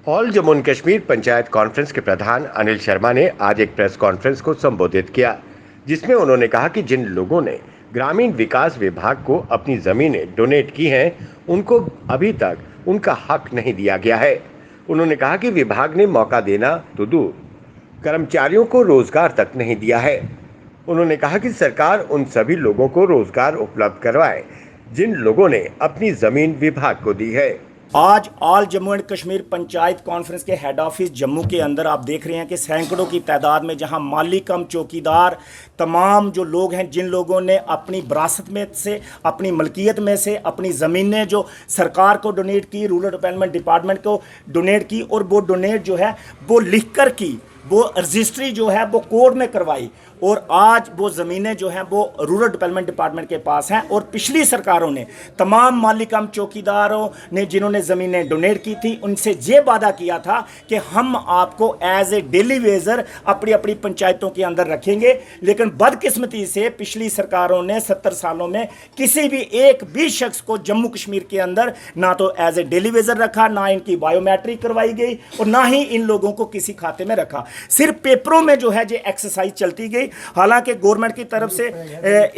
All Jammu and Kashmir panchayat conference के प्रधान अनिल शर्मा ने आज एक प्रेस कॉन्फ्रेंस को संबोधित किया, जिसमें उन्होंने कहा कि जिन लोगों ने ग्रामीण विकास विभाग को अपनी जमीनें डोनेट की हैं, उनको अभी तक उनका हक नहीं दिया गया है। उन्होंने कहा कि विभाग ने मौका देना तो दूर, कर्मचारियों को रोजगार तक नहीं दिया है। उन्होंने कहा कि सरकार उन सभी लोगों को रोजगार उपलब्ध करवाए जिन लोगों ने अपनी जमीन विभाग को दी है। आज all Jammu and Kashmir panchayat conference के हेड ऑफिस जम्मू के अंदर आप देख रहे हैं कि सैकड़ों की तादाद में जहां माली कम चौकीदार तमाम जो लोग हैं, जिन लोगों ने अपनी विरासत में से, अपनी मलकियत में से अपनी ज़मीनें जो सरकार को डोनेट की, रूरल डेवलपमेंट डिपार्टमेंट को डोनेट की, और वो डोनेट जो है वो लिख कर की, वो रजिस्ट्री जो है वो कोर्ट में करवाई, और आज वो ज़मीनें जो हैं वो रूरल डेवलपमेंट डिपार्टमेंट के पास हैं। और पिछली सरकारों ने तमाम माली कम चौकीदारों ने जिन्होंने ज़मीनें डोनेट की थी, उनसे ये वादा किया था कि हम आपको एज ए डेली वेजर अपनी अपनी पंचायतों के अंदर रखेंगे। लेकिन बदकिस्मती से पिछली सरकारों ने 70 सालों में किसी भी एक भी शख्स को जम्मू कश्मीर के अंदर ना तो एज ए डेली वेजर रखा, ना इनकी बायोमेट्रिक करवाई गई, और ना ही इन लोगों को किसी खाते में रखा। सिर्फ पेपरों में जो है ये एक्सरसाइज चलती गई। हालांकि गवर्नमेंट की तरफ से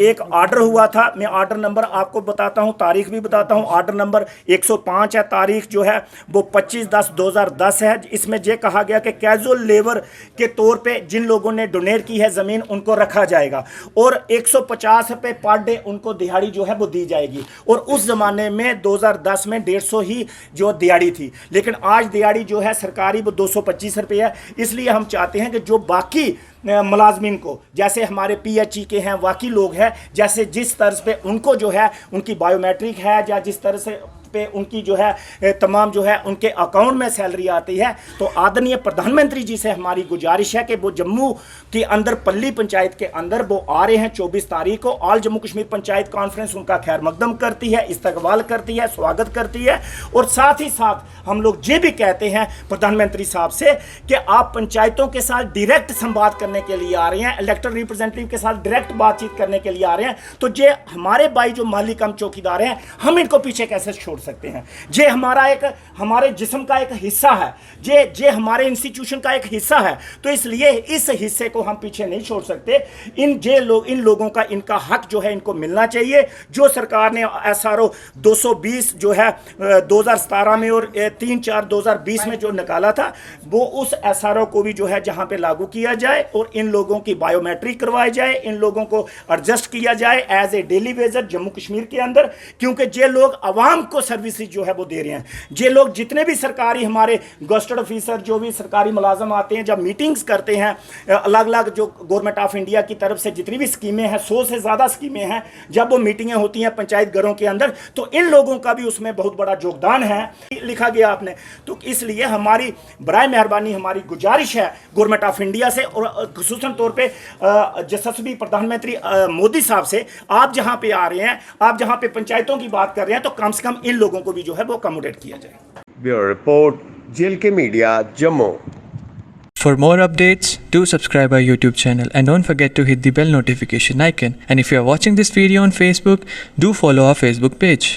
एक ऑर्डर हुआ था, मैं ऑर्डर नंबर आपको बताता हूं, तारीख भी बताता हूं। ऑर्डर नंबर 105 है, तारीख जो है वो 25/10/2010 है। इसमें यह कहा गया कि कैजुअल लेबर के तौर पे जिन लोगों ने डोनेट की है ज़मीन, उनको रखा जाएगा, और 150 रुपये पर डे उनको दिहाड़ी जो है वो दी जाएगी। और उस ज़माने में 2010 में 150 ही जो दिहाड़ी थी, लेकिन आज दिहाड़ी जो है सरकारी वो 225 रुपये है। इसलिए हम चाहते हैं कि जो बाकी मुलाजमीन को, जैसे हमारे PHE के हैं, बाकी लोग हैं, जैसे जिस तर्ज पे उनको जो है उनकी बायोमेट्रिक है, या जिस तरह से पे उनकी जो है तमाम जो है उनके अकाउंट में सैलरी आती है, तो आदरणीय प्रधानमंत्री जी से हमारी गुजारिश है कि वो जम्मू के अंदर पल्ली पंचायत के अंदर वो आ रहे हैं 24 तारीख को। ऑल जम्मू कश्मीर पंचायत कॉन्फ्रेंस उनका खैर मकदम करती है, इस्तकबाल करती है, स्वागत करती है। और साथ ही साथ हम लोग ये भी कहते हैं प्रधानमंत्री साहब से कि आप पंचायतों के साथ डायरेक्ट संवाद करने के लिए आ रहे हैं, इलेक्टेड रिप्रेजेंटेटिव के साथ डायरेक्ट बातचीत करने के लिए आ रहे हैं, तो ये हमारे भाई जो माली कम चौकीदार हैं, हम इनको पीछे कैसे छोड़ सकते हैं? ये हमारा एक, हमारे जिस्म का एक हिस्सा है, ये हमारे इंस्टीट्यूशन का एक हिस्सा है, तो इसलिए इस हिस्से को हम पीछे नहीं छोड़ सकते। इन लोगों का इनका हक जो है इनको मिलना चाहिए। जो सरकार ने SRO 220 जो है 2017 में और 3/4/2020 में जो निकाला था, वो उस SRO को भी जो है जहां पे लागू किया जाए, और इन लोगों की बायोमेट्रिक करवाई जाए, इन लोगों को एडजस्ट किया जाए as a daily wager Jammu Kashmir के अंदर। क्योंकि ये लोग आवाम को सर्विसेज जो है वो दे रहे हैं। ये लोग जितने भी सरकारी हमारे गस्टेड ऑफिसर, जो भी सरकारी मुलाजम आते हैं, जब मीटिंग्स करते हैं, अलग अलग जो गवर्नमेंट ऑफ इंडिया की तरफ से जितनी भी स्कीमें हैं, 100 से ज़्यादा स्कीमें हैं, जब वो मीटिंगें होती हैं पंचायत घरों के अंदर, तो इन लोगों का भी उसमें बहुत बड़ा योगदान है, लिखा गया आपने। तो इसलिए हमारी बराए मेहरबानी हमारी गुजारिश है गवर्नमेंट ऑफ इंडिया से, और खुसूसन तौर पर यशस्वी प्रधानमंत्री मोदी साहब से, आप जहाँ पे आ रहे हैं, आप जहाँ पे पंचायतों की बात कर रहे हैं, तो कम से कम इन लोगों को भी जो है वो अकोमोडेट किया जाए। Bureau report, JLK media, Jammu. For more updates, do subscribe our YouTube channel and don't forget to hit the bell notification icon. And if you are watching this video on Facebook, do follow our Facebook page.